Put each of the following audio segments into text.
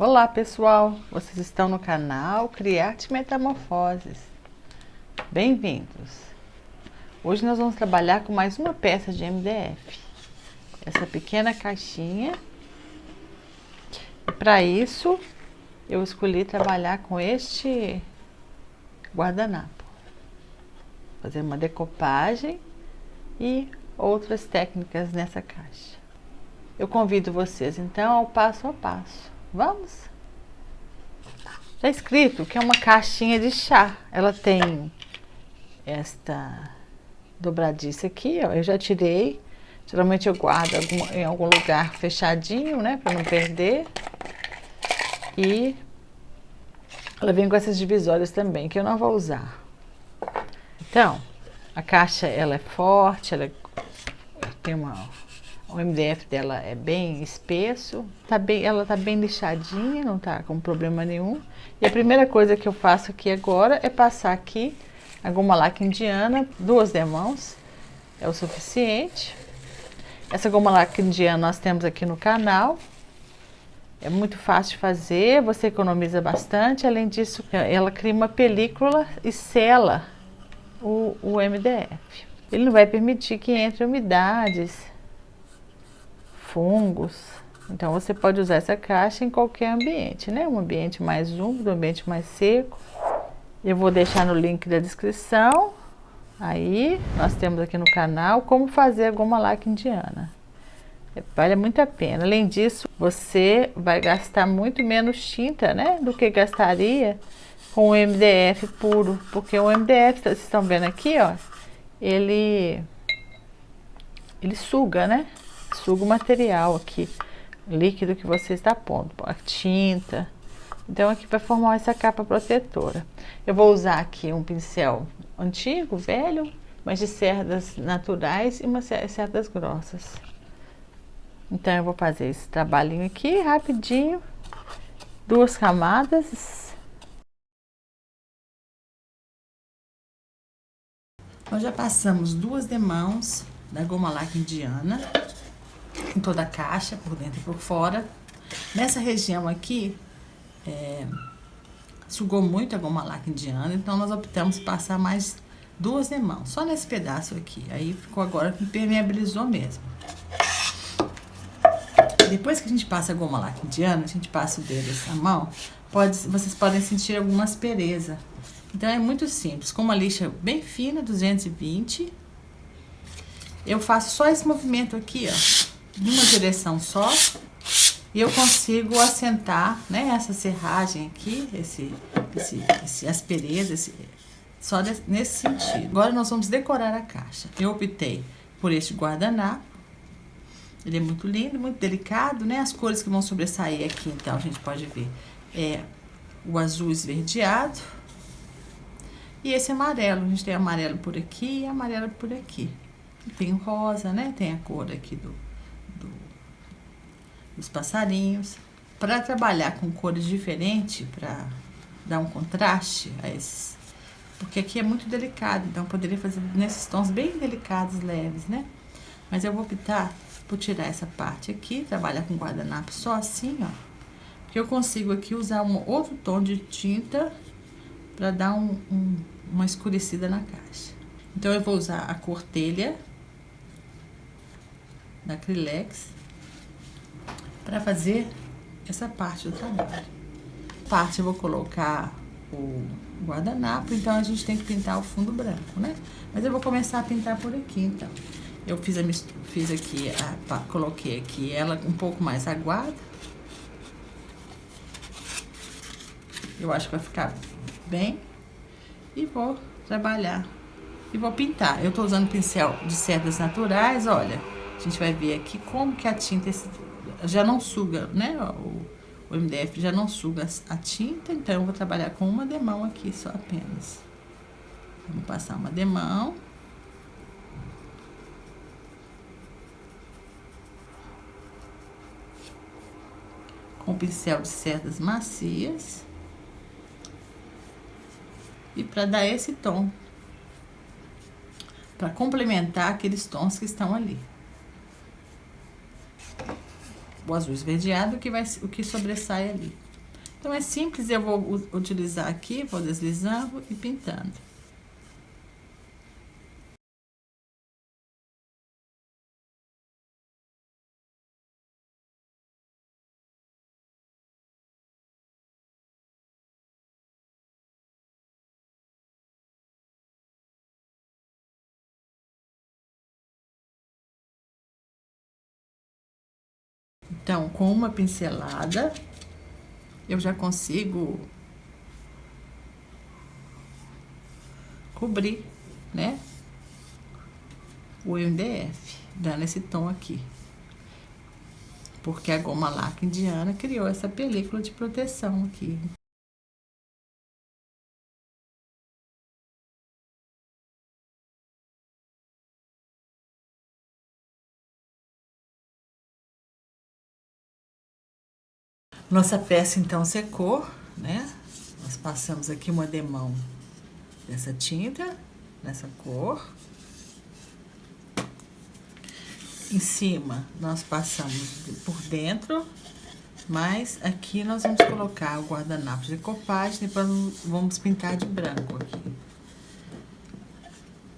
Olá pessoal, vocês estão no canal Criarte Metamorfoses. Bem-vindos! Hoje nós vamos trabalhar com mais uma peça de MDF. Essa pequena caixinha. E para isso eu escolhi trabalhar com este guardanapo. Fazer uma decopagem e outras técnicas nessa caixa. Eu convido vocês então ao passo a passo. Vamos? Está escrito que é uma caixinha de chá. Ela tem esta dobradiça aqui, ó. Eu já tirei. Geralmente eu guardo em algum lugar fechadinho, né? Para não perder. E ela vem com essas divisórias também, que eu não vou usar. Então, a caixa ela é forte, ela tem o MDF dela é bem espesso, ela tá bem lixadinha, não tá com problema nenhum. E a primeira coisa que eu faço aqui agora é passar aqui a goma laca indiana, 2 demãos, é o suficiente. Essa goma laca indiana nós temos aqui no canal, é muito fácil de fazer, você economiza bastante. Além disso, ela cria uma película e sela o MDF. Ele não vai permitir que entre umidades, fungos. Então você pode usar essa caixa em qualquer ambiente, né? Um ambiente mais úmido, um ambiente mais seco. Eu vou deixar no link da descrição. Aí nós temos aqui no canal como fazer a goma laca indiana. Vale muito a pena. Além disso, você vai gastar muito menos tinta, né? Do que gastaria com o MDF puro. Porque o MDF, vocês estão vendo aqui, ó, ele suga, né? Suga o material aqui, líquido que você está pondo, a tinta. Então aqui vai formar essa capa protetora. Eu vou usar aqui um pincel antigo, velho, mas de cerdas naturais e umas cerdas grossas. Então eu vou fazer esse trabalhinho aqui rapidinho, 2 camadas. Nós já passamos 2 demãos da goma laca indiana em toda a caixa, por dentro e por fora. Nessa região aqui, sugou muito a goma laca indiana, então nós optamos por passar mais 2 demãos, só nesse pedaço aqui. Aí ficou agora que impermeabilizou mesmo. Depois que a gente passa a goma laca indiana, a gente passa o dedo essa mão, vocês podem sentir alguma aspereza. Então é muito simples, com uma lixa bem fina, 220, eu faço só esse movimento aqui, ó, de uma direção só, e eu consigo assentar, né, essa serragem aqui, esse aspereza, só nesse sentido. Agora nós vamos decorar a caixa. Eu optei por este guardanapo. Ele é muito lindo, muito delicado, né? As cores que vão sobressair aqui, então, a gente pode ver, é o azul esverdeado e esse amarelo. A gente tem amarelo por aqui e amarelo por aqui. Tem o rosa, né? Tem a cor aqui dos passarinhos. Para trabalhar com cores diferentes, para dar um contraste a esses, porque aqui é muito delicado, então eu poderia fazer nesses tons bem delicados, leves, né? Mas eu vou optar por tirar essa parte aqui, trabalhar com guardanapo só assim, ó, porque eu consigo aqui usar um outro tom de tinta para dar uma escurecida na caixa. Então eu vou usar a cor telha da Acrylex para fazer essa parte do trabalho. Parte eu vou colocar o guardanapo, então a gente tem que pintar o fundo branco, né? Mas eu vou começar a pintar por aqui, então. Eu fiz aqui, coloquei aqui ela um pouco mais aguada. Eu acho que vai ficar bem. E vou trabalhar. E vou pintar. Eu tô usando pincel de cerdas naturais, olha. A gente vai ver aqui como que a tinta já não suga, né? O MDF já não suga a tinta, então eu vou trabalhar com uma demão aqui só apenas. Vamos passar uma demão. Com pincel de cerdas macias. E para dar esse tom, para complementar aqueles tons que estão ali. O azul esverdeado o que sobressai ali. Então é simples, eu vou utilizar aqui, vou deslizando e pintando. Então, com uma pincelada, eu já consigo cobrir, né, o MDF, dando esse tom aqui. Porque a goma laca indiana criou essa película de proteção aqui. Nossa peça então secou, né? Nós passamos aqui uma demão dessa tinta, nessa cor. Em cima nós passamos por dentro, mas aqui nós vamos colocar o guardanapo de decopagem e depois vamos pintar de branco aqui.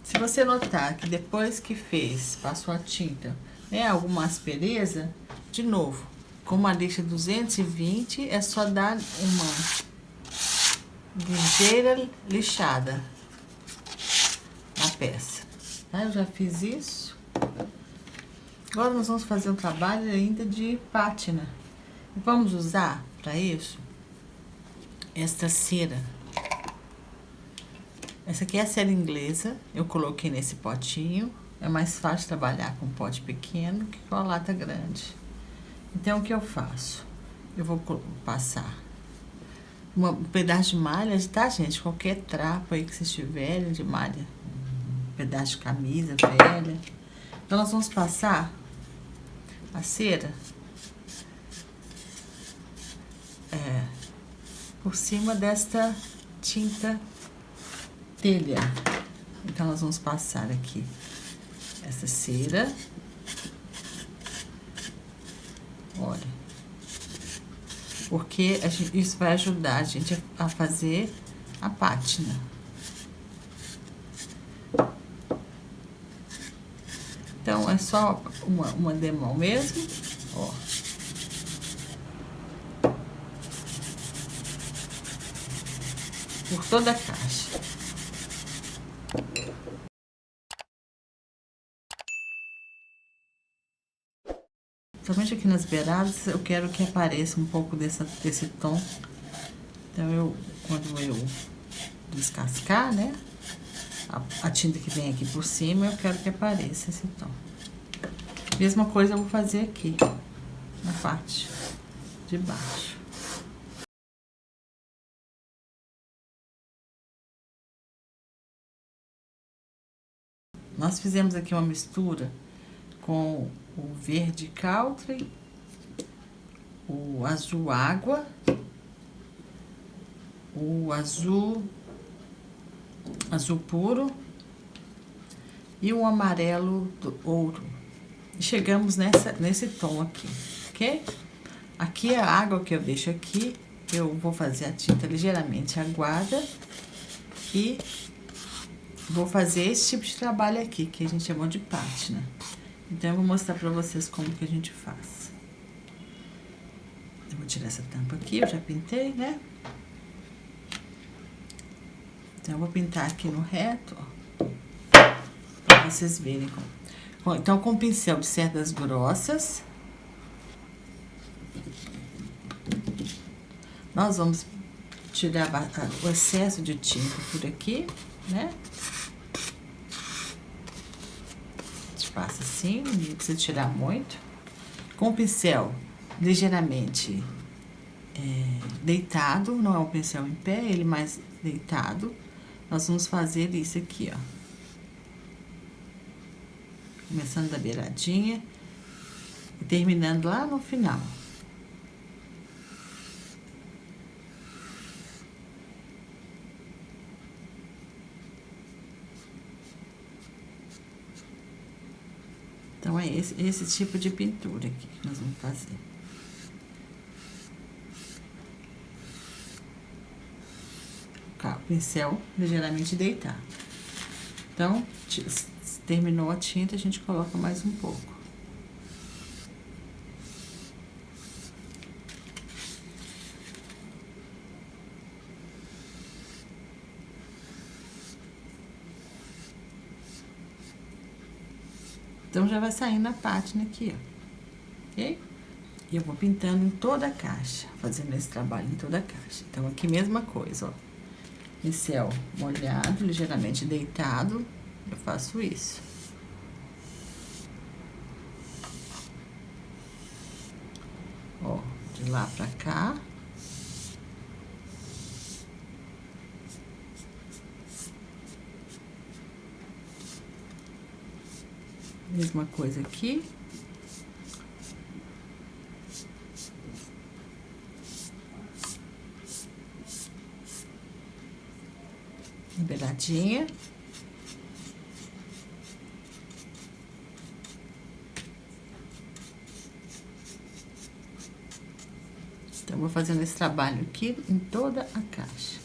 Se você notar que depois que fez, passou a tinta, né, alguma aspereza, de novo, com uma lixa 220, é só dar uma ligeira lixada na peça. Tá? Eu já fiz isso. Agora nós vamos fazer um trabalho ainda de pátina. E vamos usar para isso esta cera. Essa aqui é a cera inglesa, eu coloquei nesse potinho. É mais fácil trabalhar com um pote pequeno que com a lata grande. Então, o que eu faço? Eu vou passar um pedaço de malha, tá, gente? Qualquer trapo aí que vocês tiverem de malha. Um pedaço de camisa velha. Então, nós vamos passar a cera por cima desta tinta telha. Então, nós vamos passar aqui essa cera. Olha. Porque isso vai ajudar a gente a fazer a pátina. Então, é só uma demão mesmo, ó. Por toda a caixa. Somente aqui nas beiradas, eu quero que apareça um pouco desse tom. Então, quando eu descascar, né, a tinta que vem aqui por cima, eu quero que apareça esse tom. Mesma coisa eu vou fazer aqui, na parte de baixo. Nós fizemos aqui uma mistura com o verde country, o azul água, o azul puro e o amarelo do ouro. E chegamos nesse tom aqui, ok? Aqui é a água que eu deixo aqui, eu vou fazer a tinta ligeiramente aguada e vou fazer esse tipo de trabalho aqui, que a gente chamou de pátina. Então, eu vou mostrar pra vocês como que a gente faz. Eu vou tirar essa tampa aqui, eu já pintei, né? Então, eu vou pintar aqui no reto, ó, pra vocês verem como. Então, com o pincel de cerdas grossas, nós vamos tirar o excesso de tinta por aqui, né? A gente passa assim, não precisa tirar muito. Com o pincel ligeiramente deitado, não é um pincel em pé, ele mais deitado. Nós vamos fazer isso aqui, ó. Começando da beiradinha e terminando lá no final. Então, é esse tipo de pintura aqui que nós vamos fazer. ficar o pincel ligeiramente deitado. Então, terminou a tinta, a gente coloca mais um pouco. Então, já vai saindo a pátina aqui, ó. Ok? E eu vou pintando em toda a caixa, fazendo esse trabalho em toda a caixa. Então, aqui mesma coisa, ó. Pincel molhado, ligeiramente deitado, eu faço isso. Ó, de lá pra cá. Mesma coisa aqui. Beiradinha. Então, vou fazendo esse trabalho aqui em toda a caixa.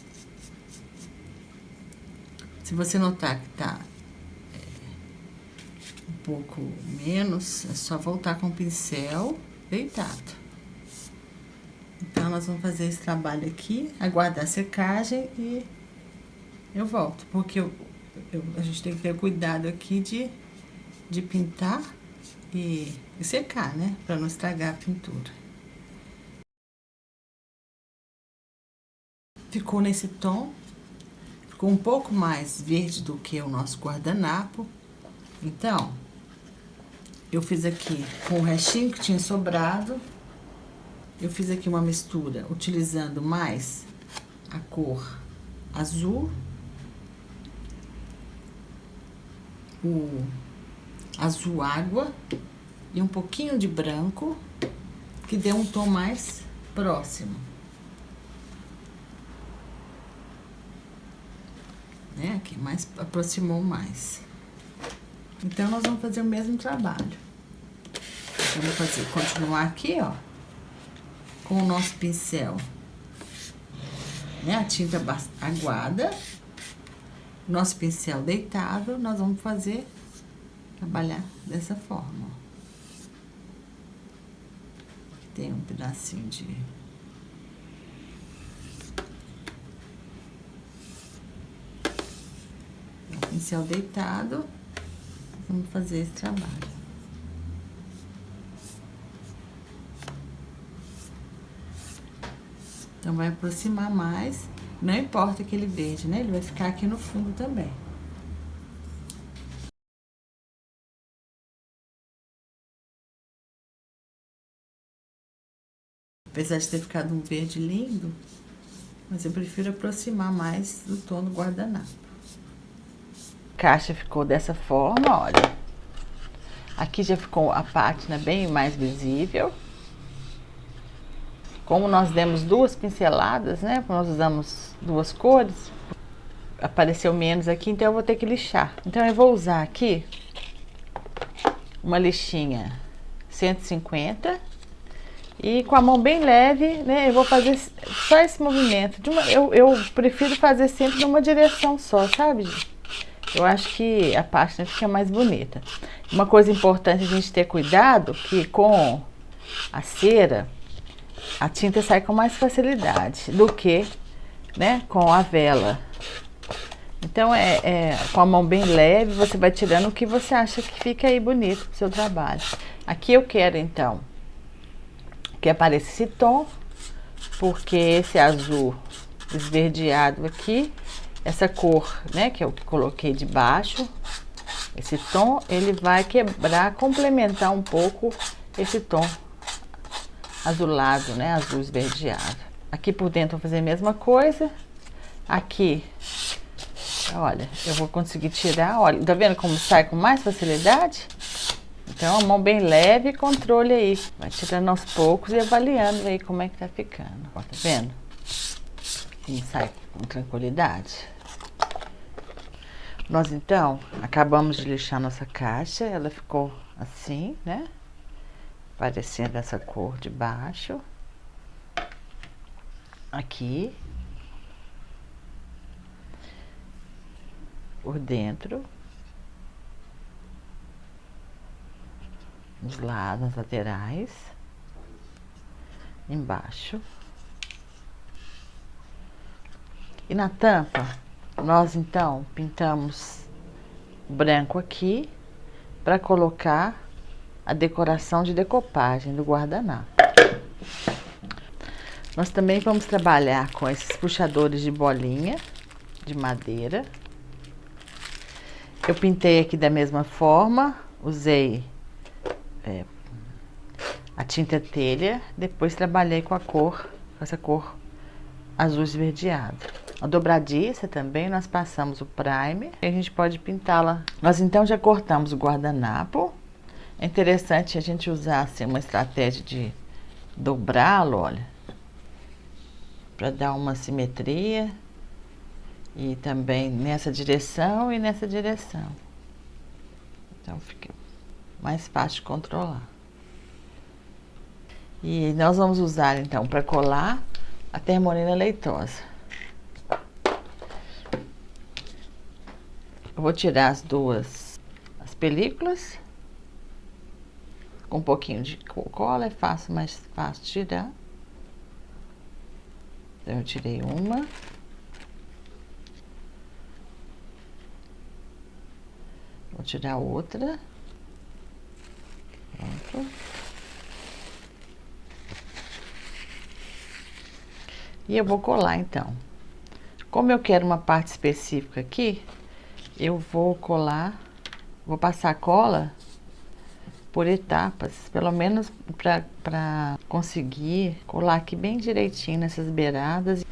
Se você notar que tá um pouco menos, é só voltar com o pincel deitado. Então, nós vamos fazer esse trabalho aqui, aguardar a secagem e eu volto. Porque a gente tem que ter cuidado aqui de pintar e secar, né? Pra não estragar a pintura. Ficou nesse tom, ficou um pouco mais verde do que o nosso guardanapo. Então, eu fiz aqui com o restinho que tinha sobrado, eu fiz aqui uma mistura utilizando mais a cor azul, o azul água e um pouquinho de branco, que deu um tom mais próximo. Né? Aqui, mais aproximou mais. Então, nós vamos fazer o mesmo trabalho. Eu vou continuar aqui, ó, com o nosso pincel, né? A tinta aguada, nosso pincel deitado, nós vamos trabalhar dessa forma, ó. Aqui tem um pedacinho de... pincel deitado, vamos fazer esse trabalho. Então, vai aproximar mais, não importa aquele verde, né? Ele vai ficar aqui no fundo também. Apesar de ter ficado um verde lindo, mas eu prefiro aproximar mais do tom do guardanapo. A caixa ficou dessa forma, olha. Aqui já ficou a pátina bem mais visível. Como nós demos duas pinceladas, né? Nós usamos duas cores, apareceu menos aqui, então eu vou ter que lixar. Então, eu vou usar aqui uma lixinha 150 e com a mão bem leve, né? Eu vou fazer só esse movimento. Eu prefiro fazer sempre numa direção só, sabe? Eu acho que a pátina fica mais bonita. Uma coisa importante a gente ter cuidado, que com a cera, a tinta sai com mais facilidade do que, né, com a vela. Então, com a mão bem leve, você vai tirando o que você acha que fica aí bonito pro seu trabalho. Aqui eu quero, então, que apareça esse tom, porque esse azul esverdeado aqui, essa cor, né, que é o que coloquei de baixo, esse tom, ele vai quebrar, complementar um pouco esse tom azulado, né, azul esverdeado. Aqui por dentro eu vou fazer a mesma coisa. Aqui, olha, eu vou conseguir tirar, olha, tá vendo como sai com mais facilidade? Então, a mão bem leve e controle aí. Vai tirando aos poucos e avaliando aí como é que tá ficando. Ó, tá vendo? E sai com tranquilidade. Nós, então, acabamos de lixar nossa caixa. Ela ficou assim, né? Parecendo essa cor de baixo. Aqui. por dentro, nos lados, nas laterais, embaixo. E na tampa, nós então pintamos branco aqui para colocar a decoração de decopagem do guardanapo. Nós também vamos trabalhar com esses puxadores de bolinha de madeira. Eu pintei aqui da mesma forma, usei a tinta telha, depois trabalhei com essa cor azul esverdeado. A dobradiça também, nós passamos o primer e a gente pode pintá-la. Nós então já cortamos o guardanapo. É interessante a gente usar assim, uma estratégia de dobrá-lo, olha, para dar uma simetria. E também nessa direção e nessa direção. Então fica mais fácil de controlar. E nós vamos usar então para colar a termolina leitosa. Eu vou tirar as películas. Com um pouquinho de cola é fácil, mais fácil tirar. Então eu tirei uma. Vou tirar outra. Pronto. E eu vou colar então. Como eu quero uma parte específica aqui, eu vou colar, vou passar cola por etapas, pelo menos para conseguir colar aqui bem direitinho nessas beiradas.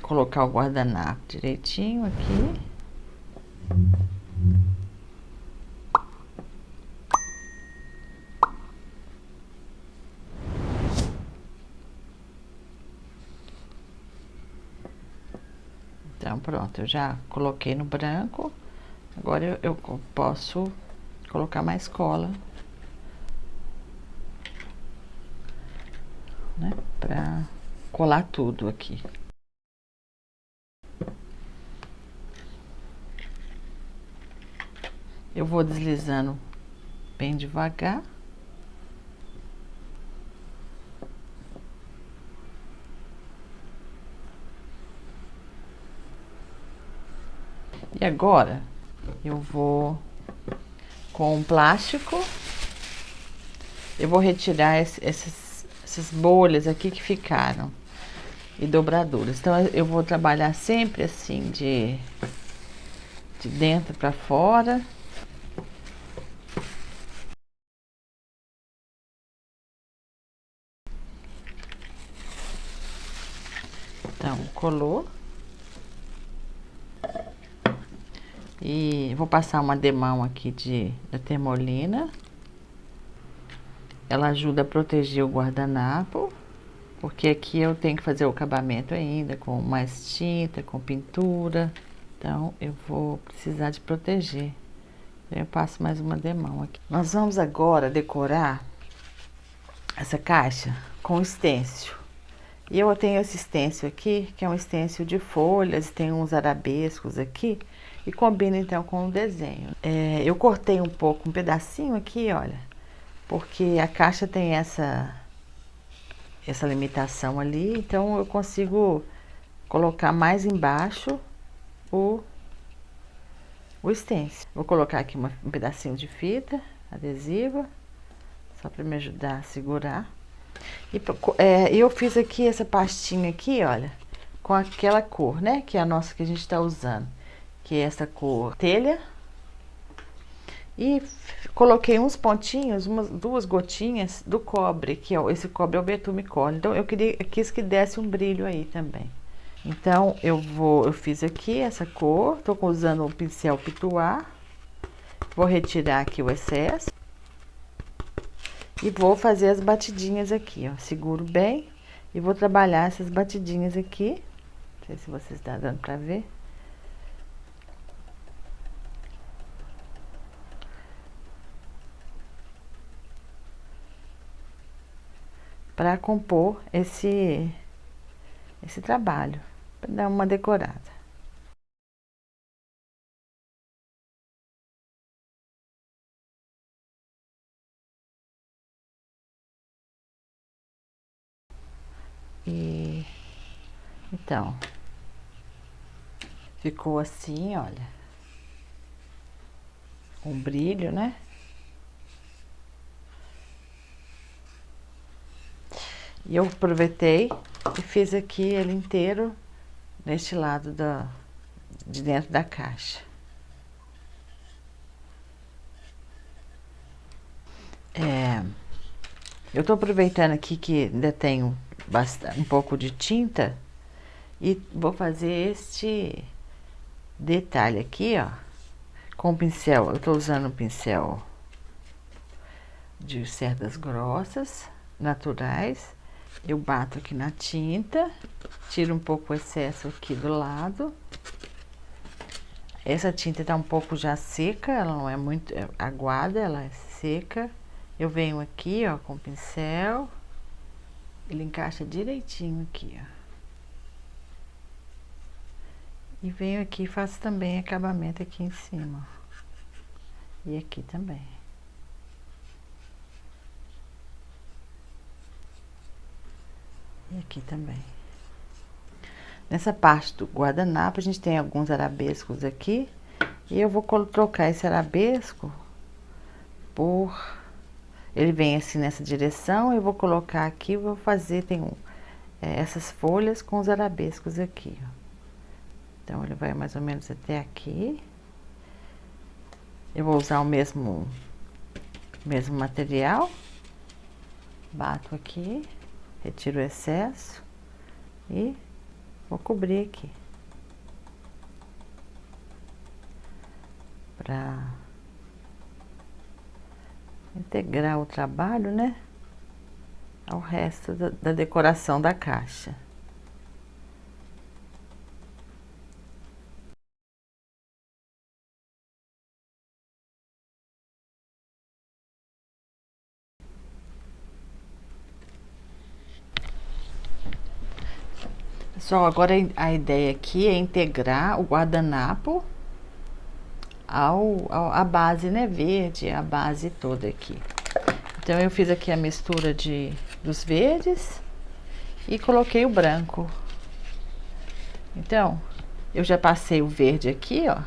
Colocar o guardanapo direitinho aqui. Então pronto, eu já coloquei no branco. Agora eu posso colocar mais cola, né, para colar tudo aqui. Eu vou deslizando bem devagar. E agora eu vou com um plástico, eu vou retirar essas bolhas aqui que ficaram e dobraduras. Então eu vou trabalhar sempre assim de dentro para fora. Então colou. E vou passar uma demão aqui da termolina. Ela ajuda a proteger o guardanapo, porque aqui eu tenho que fazer o acabamento ainda com mais tinta, com pintura. Então eu vou precisar de proteger. Eu passo mais uma demão aqui. Nós vamos agora decorar essa caixa com stencil. E eu tenho esse stencil aqui, que é um stencil de folhas, tem uns arabescos aqui. E combina então com o desenho. Eu cortei um pedacinho aqui, olha, porque a caixa tem essa limitação ali, então eu consigo colocar mais embaixo o stencil. Vou colocar aqui um pedacinho de fita adesiva, só para me ajudar a segurar. E eu fiz aqui essa pastinha aqui, olha, com aquela cor, né, que é a nossa que a gente está usando. Que é essa cor telha, e coloquei uns pontinhos, duas gotinhas do cobre, que esse cobre é o betume colle. Então eu quis que desse um brilho aí também. Então eu fiz aqui essa cor, tô usando o pincel pituar, vou retirar aqui o excesso e vou fazer as batidinhas aqui, ó. Seguro bem e vou trabalhar essas batidinhas aqui. Não sei se vocês estão dando para ver. Para compor esse trabalho, para dar uma decorada. Então, ficou assim, olha, um brilho, né? E eu aproveitei e fiz aqui ele inteiro neste lado de dentro da caixa. Eu tô aproveitando aqui que ainda tenho um pouco de tinta e vou fazer este detalhe aqui, ó, com o pincel. Eu tô usando um pincel de cerdas grossas, naturais. Eu bato aqui na tinta, tiro um pouco o excesso aqui do lado. Essa tinta tá um pouco já seca, ela não é muito aguada, ela é seca. Eu venho aqui, ó, com o pincel, ele encaixa direitinho aqui, ó. E venho aqui e faço também acabamento aqui em cima, ó. E aqui também. E aqui também. Nessa parte do guardanapo, a gente tem alguns arabescos aqui. E eu vou trocar esse arabesco por... Ele vem assim nessa direção, eu vou colocar aqui, vou fazer, essas folhas com os arabescos aqui, ó. Então, ele vai mais ou menos até aqui. Eu vou usar o mesmo material. Bato aqui, retiro o excesso e vou cobrir aqui. Pra integrar o trabalho, né, ao resto da decoração da caixa. Pessoal, agora a ideia aqui é integrar o guardanapo à base, né, verde, a base toda aqui. Então, eu fiz aqui a mistura dos verdes e coloquei o branco. Então, eu já passei o verde aqui, ó.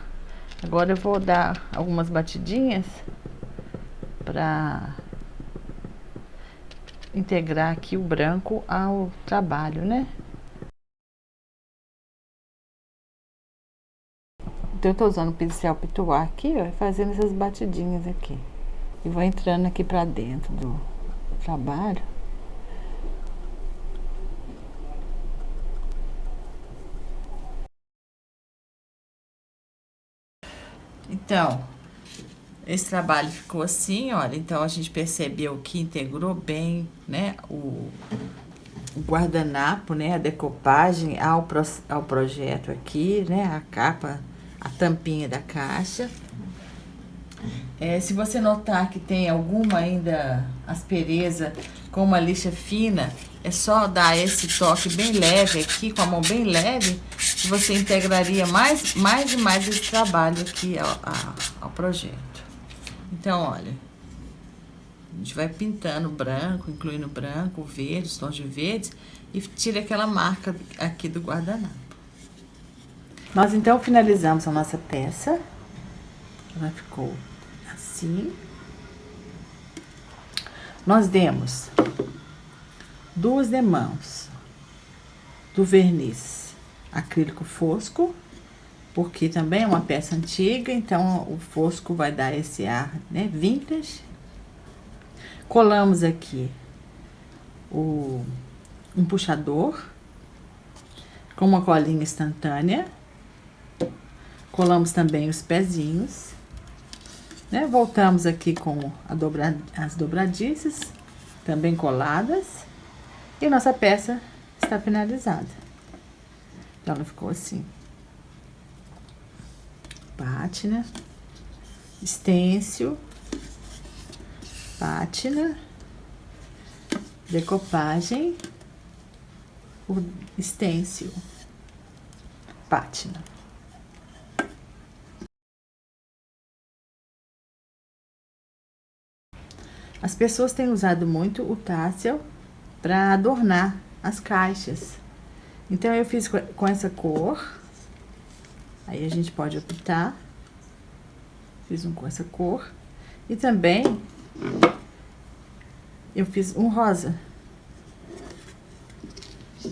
Agora eu vou dar algumas batidinhas para integrar aqui o branco ao trabalho, né? Então, eu tô usando o pincel pituar aqui, ó, fazendo essas batidinhas aqui. E vou entrando aqui para dentro do trabalho. Então, esse trabalho ficou assim, olha. Então, a gente percebeu que integrou bem, né, o guardanapo, né, a decopagem ao projeto aqui, né, a capa, a tampinha da caixa. Se você notar que tem alguma ainda aspereza com uma lixa fina, é só dar esse toque bem leve aqui, com a mão bem leve, que você integraria mais e mais esse trabalho aqui ao projeto. Então, olha, a gente vai pintando branco, incluindo branco, verde, os tons de verde, e tira aquela marca aqui do guardanapo. Nós então finalizamos a nossa peça. Ela ficou assim. Nós demos 2 demãos do verniz acrílico fosco, porque também é uma peça antiga, então o fosco vai dar esse ar, né, vintage. Colamos aqui um puxador com uma colinha instantânea. Colamos também os pezinhos, né? Voltamos aqui com as dobradiças, também coladas. E nossa peça está finalizada. Então, ela ficou assim. Pátina, estêncil, pátina, decopagem, o estêncil, pátina. As pessoas têm usado muito o tassel para adornar as caixas. Então, eu fiz com essa cor. Aí, a gente pode optar. Fiz um com essa cor. E também, eu fiz um rosa.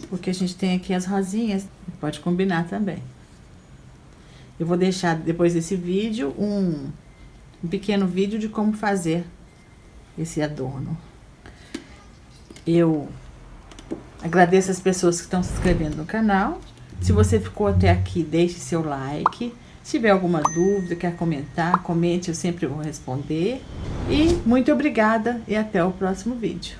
Porque a gente tem aqui as rosinhas. Pode combinar também. Eu vou deixar, depois desse vídeo, um pequeno vídeo de como fazer esse adorno. Eu agradeço as pessoas que estão se inscrevendo no canal. Se você ficou até aqui, deixe seu like. Se tiver alguma dúvida, quer comentar, comente, eu sempre vou responder. E muito obrigada e até o próximo vídeo.